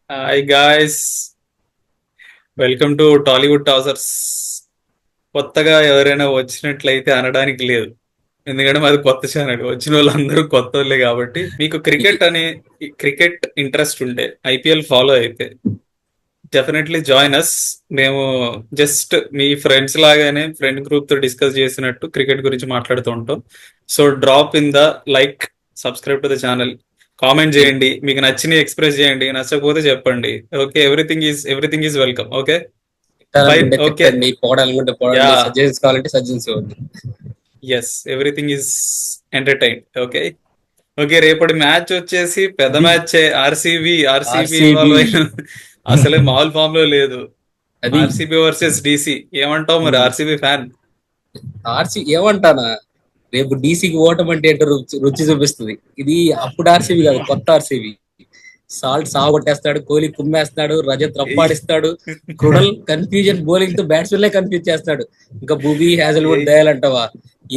Hi guys, welcome to Tollywood tossers. కొత్తగా ఎవరైనా వచ్చినట్లయితే అనడానికి లేదు, ఎందుకంటే మాది కొత్త ఛానల్. వచ్చిన వాళ్ళందరూ కొత్త వాళ్ళే కాబట్టి మీకు క్రికెట్ ఇంట్రెస్ట్ ఉంటే, ఐపీఎల్ ఫాలో అయితే డెఫినెట్లీ జాయిన్ అస్. మేము జస్ట్ మీ ఫ్రెండ్స్ లాగానే ఫ్రెండ్ గ్రూప్ తో డిస్కస్ చేసినట్టు క్రికెట్ గురించి మాట్లాడుతూ ఉంటాం. So drop in the like, subscribe to the channel, comment చేయండి, మీకు నచ్చిన ఎక్స్ప్రెస్ చేయండి, నచ్చకపోతే చెప్పండి. Okay, everything is welcome. Okay fine. తిట్టాలనుకుంటే ఓకే, తిట్టండి, పొగడాలనుకుంటే యా, పొగడండి, సజెషన్స్ కావాలంటే సజెషన్స్ ఇవ్వండి. Yes, everything is entertain. Okay okay, రేపటి మ్యాచ్ వచ్చేసి పెద్ద అది మ్యాచ్. RCB RCB. ఇన్వాల్వ్ అయిన అసలే మామూలు ఫామ్ లో లేదు. అది ఆర్సీబీ వర్సెస్ డీసీ. ఏమంటావు మరి, ఆర్సీబీ ఫ్యాన్? ఆర్సీ ఏమంటానా, రేపు డీసీకి ఓటం అంటే ఏంటో రుచి రుచి చూపిస్తుంది. ఇది అప్పుడు ఆర్సీబీ కాదు, కొత్త ఆర్సీబీ. సాల్ట్ సాగొట్టేస్తాడు, కోహ్లీ కుమ్మేస్తాడు, రజత్ రప్పాడిస్తాడు, క్రుడల్ కన్ఫ్యూజన్ బౌలింగ్ తో బ్యాట్స్మెన్ కన్ఫ్యూజ్ చేస్తాడు. ఇంకా బుబీ హ్యాజల్వుడ్ దయాలంటావా?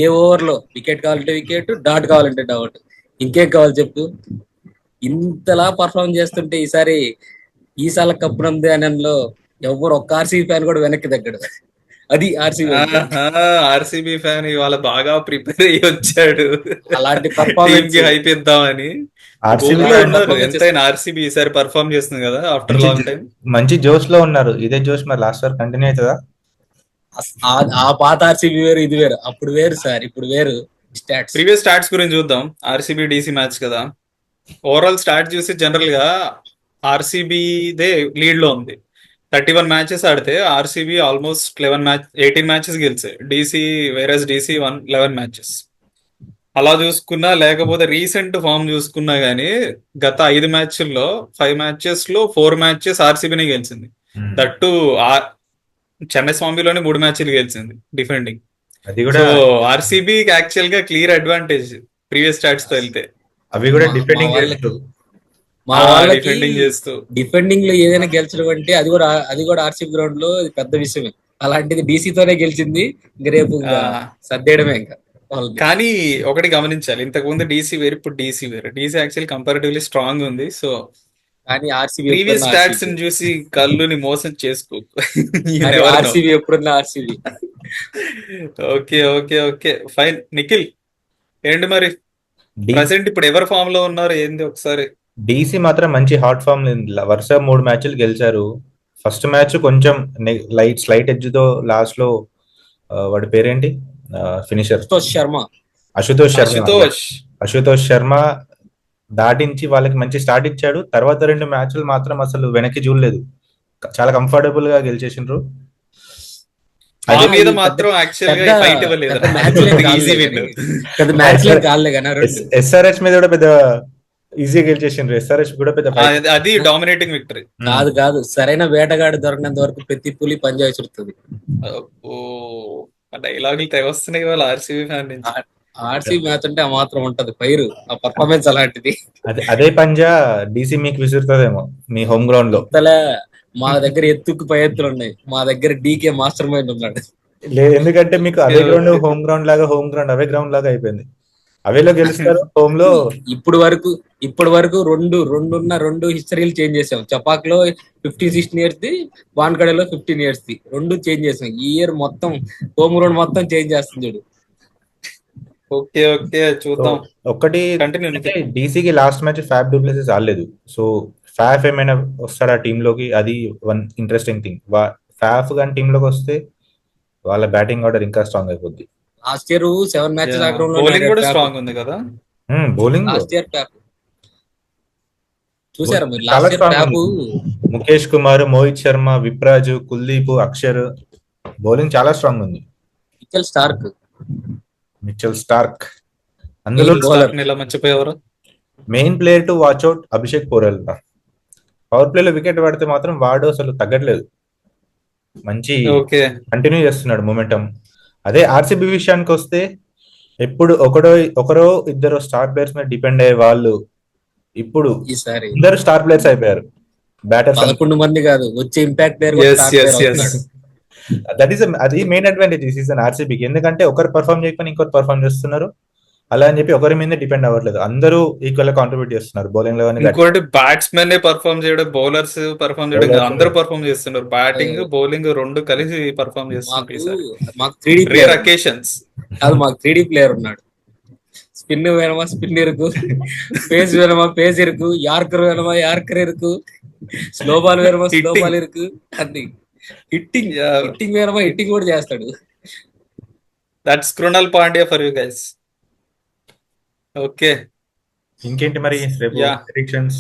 ఏ ఓవర్ లో వికెట్ కావాలంటే వికెట్, డాట్ కావాలంటే డాట్. ఇంకేం కావాలి చెప్పు? ఇంతలా పర్ఫార్మ్ చేస్తుంటే ఈసాల కప్పు నంది అనలో ఎవరు ఒక్క ఆర్సీబీ ఫ్యాన్ కూడా వెనక్కి తగ్గడు. అది ఆర్సీబీ అంటే. ఆర్సీబీ ఫ్యాన్ ఇవాళ బాగా ప్రిపేర్ అయ్యి వచ్చాడు అలాంటి టీమ్ పర్ఫార్మెన్స్ కి హైప్ ఇద్దామని. ఆర్సీబీ ఊర్లో అలాంటి ఉన్నారు. పర్ఫార్మెన్స్ ఎంతైనా ఆర్సీబీ ఈసారి పర్ఫార్మ్ చేస్తుంది కదా ఆఫ్టర్ మంచి లాంగ్ టైం. మంచి జోష్ లో ఉన్నారు. ఇదే జోష్ మరి లాస్ట్ వరకు కంటిన్యూ అవుతుందా? ఆ పాత ఆర్సీబీ వేరు, ఇది వేరు. అప్పుడు వేరు సార్, ఇప్పుడు వేరు. స్టాట్స్ ప్రీవియస్ స్టాట్స్ గురించి చూద్దాం. ఆర్సీబీ డీసీ మ్యాచ్ కదా, ఓవరాల్ స్టాట్ చూసి జనరల్ గా ఆర్సీబీదే లీడ్ లో ఉంది. 31 మ్యాచెస్ ఆడితే ఆర్సీబీ ఆల్మోస్ట్ 18 మ్యాచెస్ గెలిచాయి. DC 11 matches. అలా చూసుకున్నా, లేకపోతే రీసెంట్ ఫామ్ చూసుకున్నా గానీ గత 5 మ్యాచ్ల్లో 5 మ్యాచెస్ లో 4 మ్యాచెస్ ఆర్సీబీనే గెలిచింది. దట్టు చెన్నై స్వామిలోనే 3 మ్యాచ్లు గెలిచింది డిఫెండింగ్. అది కూడా సో ఆర్సీబీ యాక్చువల్ గా క్లియర్ అడ్వాంటేజ్ ప్రీవియస్ స్టాట్స్ తో వెళ్తే. అవి కూడా మా డిఫెండింగ్ వాళ్ళకి చేస్తూ మా వాళ్ళకి డిఫెండింగ్ చేస్తూ. డిఫెండింగ్ లో ఏదైనా గెలిచడం అంటే అది కూడా ఆర్సీబీ గ్రౌండ్ లో పెద్ద విషయమే. అలాంటిది డీసీతోనే గెలిచింది. ఇంక రేపు ఆ, ఇంకా సర్దేయడమే ఇంకా వాళ్ళని. కానీ ఒకటి గమనించాలి, ఇంతకు ముందు డీసీ వేరు, ఇప్పుడు డీసీ వేరు. డీసీ యాక్చువల్లీ కంపారిటివ్లీ స్ట్రాంగ్ ఉంది. సో కానీ ఆర్సీబీ ప్రీవియస్ ఎప్పుడన్నా స్టాట్స్ ఆర్సీబీ. ని చూసి కళ్ళుని మోసం చేసుకోకు. యూ కానీ నెవర్ నో. ఆర్సీబీ ఎప్పుడన్నా RCB. Okay okay okay fine. Nikhil, ఏంటి మరి ప్రెసెంట్ ఇప్పుడు ఎవరు ఫామ్ లో ఉన్నారు ఏంది ఒకసారి? డీసీ మాత్రం మంచి హాట్ ఫామ్ వరుస 3 మ్యాచ్లు గెలిచారు. ఫస్ట్ మ్యాచ్ కొంచెం స్లైట్ ఎడ్జ్ తో లాస్ట్ లో వాడి పేరేంటి, ఫినిషర్ సంతోష్ శర్మ. అశుతోష్ శర్మ దాటించి వాళ్ళకి మంచి స్టార్ట్ ఇచ్చాడు. తర్వాత 2 మ్యాచ్లు మాత్రం అసలు వెనక్కి చూడలేదు, చాలా కంఫర్టబుల్ గా గెలిచేసిండ్రు. మా అదే మీద అది మాత్రం యాక్చువల్ గా పెద్ద ఫైట్ ఇవ్వలేదు. పెద్ద మ్యాచ్లే ఈజీ విన్. పెద్ద మ్యాచ్లే కాదులే కానీ రెండు. ఎస్ఆర్హెచ్ మీద కూడా పెద్ద ఈజీగా గెలిచేసిండ్రు. ఎస్ఆర్హెచ్ కూడా పెద్ద fight. అది డామినేటింగ్ విక్టరీ. కాదు సరైన వేటగాడు దొరికినంత వరకు ప్రతి పులి పంజా విసురుతుంది. ఓ, డైలాగులు తెగొస్తున్నాయి వాళ్ళ ఆర్సీబీ ఫ్యాన్ నుంచి. ఆర్సీ మ్యాచ్ అంటే ఆ మాత్రం ఉంటది పైరు. ఆ పర్ఫార్మెన్స్ అలాంటిది. అదే పంజా డీసీ మీకు విసురుతుందేమో మీ హోమ్ గ్రౌండ్ లో. అంతలా మా దగ్గర ఎత్తుకు పై ఎత్తులు ఉన్నాయి. మా దగ్గర డీకే మాస్టర్ మైండ్ ఉన్నాడు. లేదు, ఎందుకంటే మీకు అదే గ్రౌండ్ హోమ్ గ్రౌండ్ లాగా, హోమ్ గ్రౌండ్ అవే గ్రౌండ్ లాగా అయిపోయింది. అవేలో గెలుస్తారు, హోమ్ లో. ఇప్పటి వరకు రెండు హిస్టరీలు చేంజ్ చేసాం. చపాక్ లో 15-16 ఇయర్స్ ది, వాన్కడలో 15 ఇయర్స్ ది, రెండు చేంజ్ చేసాం. ఈ ఇయర్ మొత్తం హోమ్ గ్రౌండ్ మొత్తం చేంజ్ చేస్తుంది చూడు. ఓకే ఓకే, చూద్దాం. ఒకటి కంటిన్యూ. అంటే డీసీకి లాస్ట్ మ్యాచ్ ఫ్యాఫ్ డూప్లెసిస్ ఆడలేదు. సో ఫ్యాఫ్ ఏమైనా వస్తారా టీమ్ లోకి, అది వన్ ఇంట్రెస్టింగ్ థింగ్. ఫ్యాఫ్ కానీ టీమ్ లోకి వస్తే వాళ్ళ బ్యాటింగ్ ఆర్డర్ ఇంకా స్ట్రాంగ్ అయిపోద్ది. లాస్ట్ ఇయర్ 7 మ్యాచెస్ ఆ గ్రౌండ్ బౌలింగ్ కూడా లో స్ట్రాంగ్ ఉంది కదా. బౌలింగ్ లాస్ట్ ఇయర్ ప్యాప్ చూసారా మీరు? చాలా లాస్ట్ ఇయర్ స్ట్రాంగ్ ప్యాప్ ఉంది. ముఖేష్ కుమార్, మోహిత్ శర్మ, విప్రాజు, కుల్దీప్, అక్షర్ బౌలింగ్ చాలా స్ట్రాంగ్ ఉంది. మిచెల్ స్టార్క్ అందులో ఇలా మర్చిపోయేవారు. Main player to watch out Abhishek Porel. Power ప్లేలో వికెట్ పడితే మాత్రం వాడు అసలు తగ్గట్లేదు, మంచి కంటిన్యూ చేస్తున్నాడు మొమెంటం. అదే ఆర్సీబీ విషయానికి వస్తే ఎప్పుడు ఒకరో ఇద్దరు స్టార్ ప్లేయర్స్ మీద డిపెండ్ అయ్యే వాళ్ళు ఇప్పుడు ఈసారి ఇద్దరు స్టార్ ప్లేయర్స్ అయిపోయారు. బ్యాటర్స్ 11 మంది కాదు, వచ్చే ఇంపాక్ట్ ప్లేయర్ అది మెయిన్ అడ్వాంటేజ్ ఈ సీజన్ ఆర్సీబీకి. ఎందుకంటే ఒకరు పర్ఫార్మ్ చేయకపోయినా ఇంకొకరు పర్ఫార్మ్ చేస్తున్నారు. అలా అని చెప్పి ఒకరి మీద డిపెండ్ అవ్వట్లేదు, అందరూ ఈక్వల్ గా కాంట్రిబ్యూట్ చేస్తున్నారు బౌలింగ్ లో కానీ ఇంకోటి బ్యాట్స్మెన్ పర్ఫామ్ చేయడం, బౌలర్స్ పర్ఫామ్ చేయడం కాదు, అందరూ పర్ఫామ్ చేస్తున్నారు. బ్యాటింగ్ బౌలింగ్ రెండు కలిసి పర్ఫామ్ చేస్తున్నారు ఈసారి. మాకు 3D రేర్ ప్లేయర్ అకేషన్స్. కాదు, మాకు 3D ప్లేయర్ ఉన్నాడు. స్పిన్ వేనమా స్పిన్ ఇరుకు, పేస్ వేనమా పేస్ ఇరుకు, యార్కర్ వేనమా యార్కర్ ఇరుకు, స్లో బాల్ వేనమా స్లో Hitting. బాల్ ఇరుకు, అన్ని హిట్టింగ్ Yeah. హిట్టింగ్ వేనమా హిట్టింగ్ కూడా చేస్తాడు. That's Krunal Pandya for you guys. Okay, ఇంకేంటి మరి రేపు Yeah. predictions?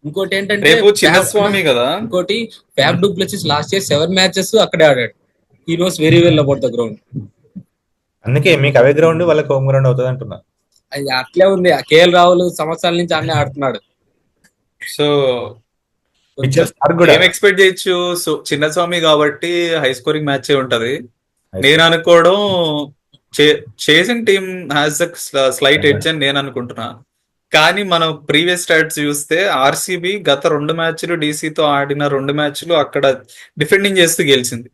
ఇంకోటి ఏంటంటే రేపు చిన్నస్వామి కదా. ఇంకోటి fab du Plessis last year 7 matches అక్కడే ఆడాడు. He knows very well about the ground. అందుకే మీకు అవే గ్రౌండ్ వాళ్ళకి హోమ్ గ్రౌండ్ అవుతుంది అంటున్నా. అది అట్లే ఉంది. కేఎల్ రాహుల్ సంవత్సరాల నుంచి అన్నీ ఆడుతున్నాడు. సో పిక్చర్ స్టార్ కూడా ఏం ఎక్స్పెక్ట్ చేయొచ్చు? సో చిన్నస్వామి కాబట్టి హై స్కోరింగ్ మ్యాచ్ ఉంటది. నేను అనుకోవడం chasing team has slight edge అని నేను అనుకుంటున్నా. కానీ మనం ప్రీవియస్ స్టాట్స్ చూస్తే ఆర్సీబీ గత 2 మ్యాచ్లు డీసీతో ఆడిన 2 మ్యాచ్లు అక్కడ డిఫెండింగ్ చేస్తూ గెలిచింది.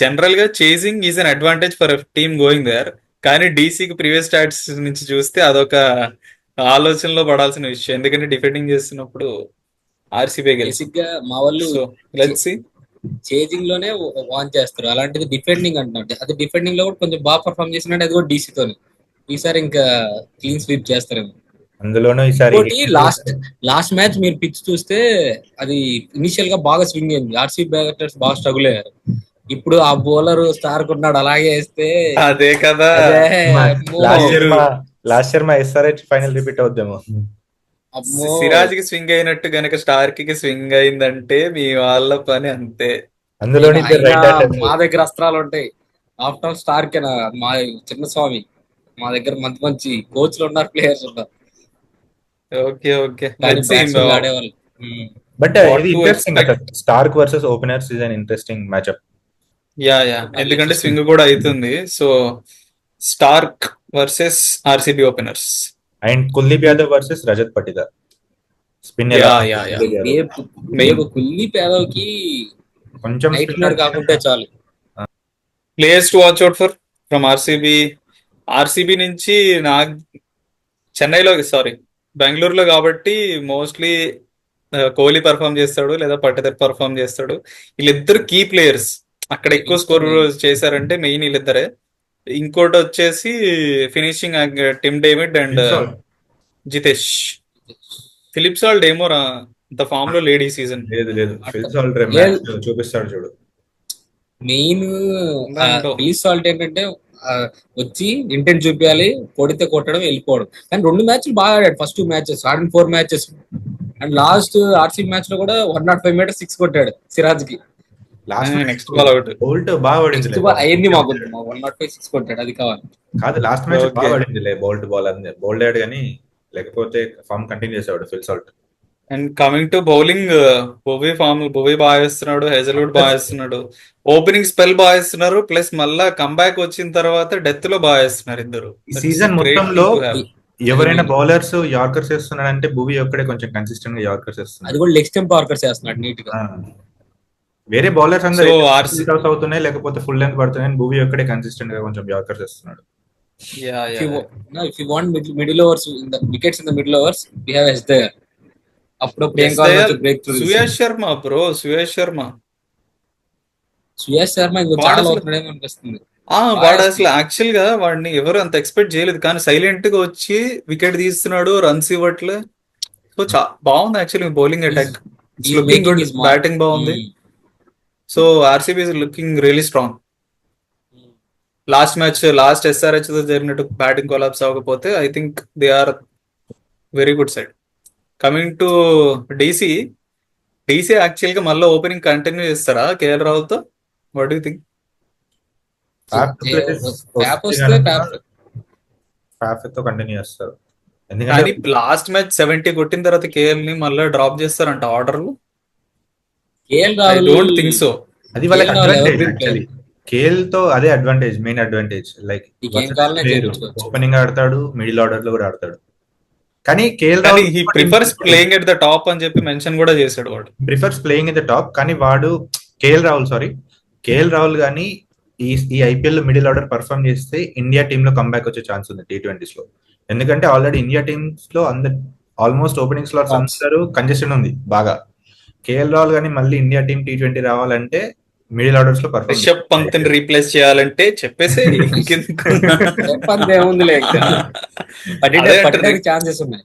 జనరల్ గా chasing is an advantage for team going there. కానీ డీసీకి ప్రీవియస్ స్టాట్స్ నుంచి చూస్తే అదొక ఆలోచనలో పడాల్సిన విషయం. ఎందుకంటే డిఫెండింగ్ చేస్తున్నప్పుడు ఆర్సీబీ గెలిచి. బేసిక్ గా మా వాళ్ళు సో లెట్స్ సీ. చేజింగ్ లోనే వాన్ చేస్తారు, అలాంటిది డిఫెండింగ్ అంటున్నారు. అది డిఫెండింగ్ లో కూడా కొంచెం బాగా పర్ఫామ్ చేసినట్టు, అది కూడా డీసీతోనే. ఈసారి ఇంకా క్లీన్ స్వీప్ చేస్తారేమో. అందులోనూ ఈసారి లాస్ట్ మ్యాచ్ మీరు పిచ్ చూస్తే అది ఇనిషియల్ గా బాగా స్వింగ్ అయింది. ఆర్సీబీ బ్యాటర్స్ బాగా స్ట్రగుల్ అయ్యారు. ఇప్పుడు ఆ బౌలర్ స్టార్ కొన్నాడు, అలాగే వేస్తే అదే కదా. లాస్ట్ ఇయర్ మా ఎస్ఆర్హెచ్ ఫైనల్ రిపీట్ అవుద్దేమో. సిరాజ్ కి స్వింగ్ అయినట్టు గనక స్టార్ కి స్వింగ్ అయిందంటే మీ వాళ్ళ పని అంతే. అందులో మా దగ్గర అస్త్రాలు ఉంటాయి. ఆఫ్టర్ ఆల్ స్టార్ కి మా చిన్నస్వామి, మా దగ్గర మంచి మంచి కోచ్లు ఉన్నారు, ప్లేయర్స్ ఉన్నారు. ఓకే ఓకే, ఆడేవాళ్ళు. బట్ ఇది interesting. Starc versus openers is an interesting matchup. Yeah ఎందుకంటే స్వింగ్ కూడా అవుతుంది. So Starc versus RCB openers and Kuldeep Yadav versus Rajat Patidar spin. Kuldeep Yadav కి కొంచెం కాకుంటే చాలు. Players to watch out for from RCB నుంచి చెన్నైలో బెంగళూరులో కాబట్టి మోస్ట్లీ కోహ్లీ పర్ఫామ్ చేస్తాడు లేదా పటిదార్ పర్ఫామ్ చేస్తాడు. వీళ్ళిద్దరు కీ ప్లేయర్స్. అక్కడ ఎక్కువ స్కోర్ చేశారంటే మెయిన్ వీళ్ళిద్దరే. ఇంకోటి వచ్చేసి finishing Tim David and Jitesh. Philip Salt ఏమో అంత ఫామ్ లో లేడీ సీజన్ లేదు చూపిస్తాడు చూడు. మెయిన్ ఫిలిప్ సాల్ట్ ఏంటంటే వచ్చి ఇంటెంట్ చూపించాలి, కొడితే కొట్టడం, వెళ్ళిపోవడం. కానీ 2 మ్యాచ్లు బాగా ఆడాడు. ఫస్ట్ 2 మ్యాచెస్ ఆడిన 4 matches and last RCB match లో కూడా 105 మీటర్స్ 6 కొట్టాడు సిరాజ్ కి. నెక్స్ట్ బాల్ అవుట్ బౌల్ట్ బాగా పడింది అయింది మాకు 105 6 కొట్టాడు. అది కావాలి కాదు, లాస్ట్ మ్యాచ్ బాగా పడింది బౌల్ట్ బాల్ అంది బౌల్డ్ అయ్యాడు, కానీ లేకపోతే ఫామ్ కంటిన్యూ చేసేవాడు Phil Salt. And coming to bowling, Bhuvi బాగా వేస్తున్నాడు, హెజల్వుడ్ బాగా వేస్తున్నాడు, ఓపెనింగ్ స్పెల్ బాగా వేస్తున్నారు. ప్లస్ మళ్ళా కంబ్యాక్ వచ్చిన తర్వాత డెత్ లో బాగా వేస్తున్నారు ఇద్దరు. ఈ సీజన్ మొత్తంలో ఎవరైనా బౌలర్స్ యార్కర్స్ వేస్తున్నాడంటే భువి ఒక్కడే కొంచెం కన్సిస్టెంట్ గా యార్కర్స్ వేస్తున్నాడు. అది కూడా లెగ్ స్టంప్ యార్కర్స్ వేస్తున్నాడు నీట్ గా. వేరే బౌలర్స్ అందరూ అవుతున్నాయి, లేకపోతే ఫుల్ లెంత్ పడుతున్నాయి. భువి ఒక్కడే కన్సిస్టెంట్ గా కొంచెం యార్కర్స్ వేస్తున్నాడు. If you want middle overs, in the wickets in the middle overs, we have S there. అప్పుడప్పుడు ఏం కావాలి break through. Suyash Sharma bro, Suyash Sharma ఇంకా చాలా అవుతున్నాడేమో అనిపిస్తుంది. వాడు అసలు యాక్చువల్ గా వాడిని ఎవరు అంత ఎక్స్పెక్ట్ చేయలేదు, కానీ సైలెంట్ గా వచ్చి వికెట్ తీస్తున్నాడు, రన్స్ ఇవ్వట్లే. సో బాగుంది actually bowling attack. Looking good, batting బాగుంది. So RCB is looking really strong. Last SRH తో జరిగినట్టు బ్యాటింగ్ కొలాప్స్ అవ్వకపోతే I think they are very good side. Coming to DC actual గా మళ్ళీ ఓపెనింగ్ కంటిన్యూ చేస్తారా KL Rahul తో? What do think? Continue చేస్తారు. కానీ లాస్ట్ మ్యాచ్ 70 కొట్టిన తర్వాత కేఎల్ ని మళ్ళీ డ్రాప్ చేస్తారంట ఆర్డర్లు. I don't think so. అది వాళ్ళకి అడ్వాంటేజ్ యాక్చువల్లీ. కేఎల్ తో అదే advantage, main advantage. Like opening ఆడతాడు, మిడిల్ ఆర్డర్ లో కూడా ఆడతాడు. కానీ KL Rahul he prefers playing at the top అని చెప్పి మెన్షన్ కూడా చేశాడు. వాడు prefers playing at the top, కానీ వాడు కేఎల్ రాహుల్ కానీ ఈ ఈ ఐపీఎల్ లో మిడిల్ ఆర్డర్ పర్ఫామ్ చేస్తే ఇండియా టీమ్ లో కంబ్యాక్ వచ్చే ఛాన్స్ ఉంది T20s లో. ఎందుకంటే ఆల్రెడీ ఇండియా టీమ్స్ లో ఆల్మోస్ట్ ఓపెనింగ్ స్లాట్స్ Tops. అందరూ కంజెషన్ ఉంది బాగా. కేఎల్ రాహుల్ కానీ మళ్ళీ ఇండియా టీమ్ T20 రావాలంటే మిడిల్ ఆర్డర్స్ లో పర్ఫామ్ రిషబ్ పంత్ ని రీప్లేస్ చేయాలంటే చెప్పేసి చెప్పంది ఏముందిలే ఇంకా. పట్టడానికి ఛాన్సెస్ ఉన్నాయి.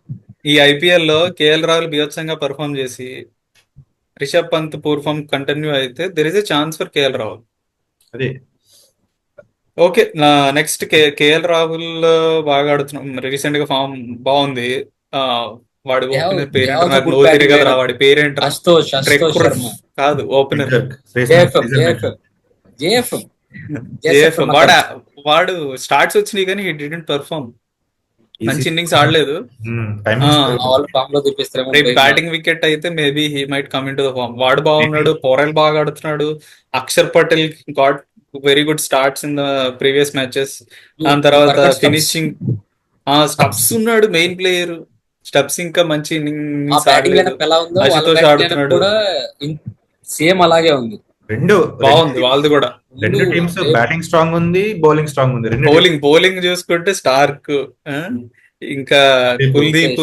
ఈ ఐపీఎల్ లో కేఎల్ రాహుల్ బీభత్సంగా పర్ఫామ్ చేసి రిషబ్ పంత్ పర్ఫామ్ కంటిన్యూ అయితే there is a chance for KL Rahul. అదే ఓకే, నెక్స్ట్ కేఎల్ రాహుల్ బాగా ఆడుతున్నాం. రీసెంట్ గా ఫామ్ బాగుంది. వాడి ఓపెనర్ పేరేంటారు నాకు నో తెలియదు కదా. వాడి పేరేంటారు అశుతోష్ శర్మ కాదు, ఓపెనర్ వాడు స్టార్ట్స్ వచ్చినాయి కానీ హీ డిడెంట్ పర్ఫామ్. మంచి ఇన్నింగ్స్ ఆడలేదు. రేపు బ్యాటింగ్ వికెట్ అయితే maybe he might come in to the form. వాడు బాగున్నాడు, పోరెల్ బాగా ఆడుతున్నాడు. Axar Patel got very good starts in the previous matches. దాని తర్వాత ఫినిషింగ్ స్టబ్స్ ఉన్నాడు మెయిన్ ప్లేయర్. స్టబ్స్ ఇంకా మంచి ఇన్నింగ్స్ అశుతోష్ ఆడుతున్నాడు. సేమ్ అలాగే ఉంది. రెండు బాగుంది వాళ్ళది కూడా. రెండు టీమ్స్ బ్యాటింగ్ స్ట్రాంగ్ ఉంది, బౌలింగ్ స్ట్రాంగ్ ఉంది. బౌలింగ్ చూసుకుంటే స్టార్క్, ఇంకా Kuldeep,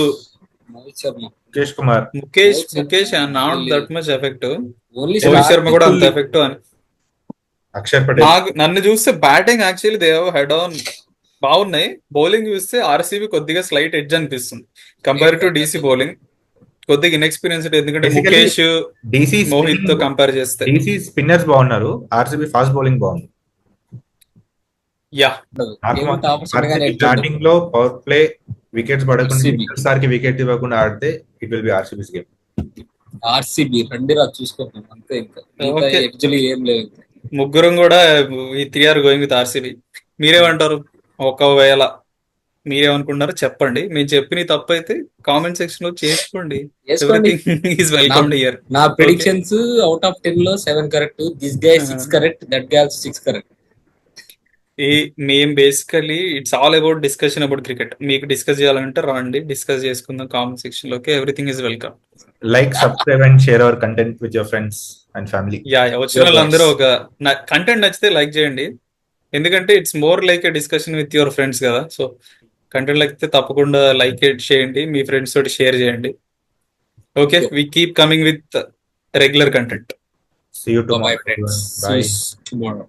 Mukesh not that much effect. Rohit Sharma కూడా అంత ఎఫెక్ట్ అని. అక్షర్ పటేల్ నన్ను చూస్తే batting actually they have head on బాగున్నాయి. బౌలింగ్ చూస్తే ఆర్సీబీ కొద్దిగా స్లైట్ ఎడ్జ్ అనిపిస్తుంది కంపేర్ టు డీసీ బౌలింగ్. కొద్దిగా ఇన్ఎక్స్పీరియన్స్డ్, ఎందుకంటే ముఖేష్ మోహిత్ తో కంపేర్ చేస్తే. డీసీ స్పిన్నర్స్ బాగున్నారు, ఆర్సీబీ ఫాస్ట్ బౌలింగ్ బాగుంది. యా, స్టార్టింగ్ లో పవర్ ప్లే వికెట్స్ పడకుండా సార్కి వికెట్ ఇవ్వకుండా ఆడితే it will be RCB's game. RCB రండిరా చూసుకుంటాం అంతే. ఇంకా యాక్చువల్లీ ఏం లేదు. ముగ్గురం కూడా ఈ 3 ఆర్ గోయింగ్ విత్ ఆర్సీబీ. మీరేమంటారు? ఒకవేళ మీరేమనుకుంటున్నారో చెప్పండి. మేము చెప్పిన తప్పు అయితే కామెంట్ సెక్షన్ లో చేసుకోండి. నా ప్రెడిక్షన్స్ అవుట్ ఆఫ్ 10 లో 7 correct. This guy 6 correct, that guy 6 correct. మేము basically it's all about discussion about cricket. మీకు డిస్కస్ చేయాలంటే రండి, డిస్కస్ చేసుకుందాం కామెంట్ సెక్షన్ లోకి. Everything is welcome. Like, subscribe and share our content with your friends and family. వచ్చిన వాళ్ళందరూ content నచ్చితే like చేయండి. ఎందుకంటే it's more like a discussion with your friends కదా. సో కంటెంట్ లైక్ తప్పకుండా లైక్ చేయండి, మీ ఫ్రెండ్స్ తోటి షేర్ చేయండి. Okay, we keep coming with regular content. See you tomorrow. Bye, friends. Bye. See you tomorrow.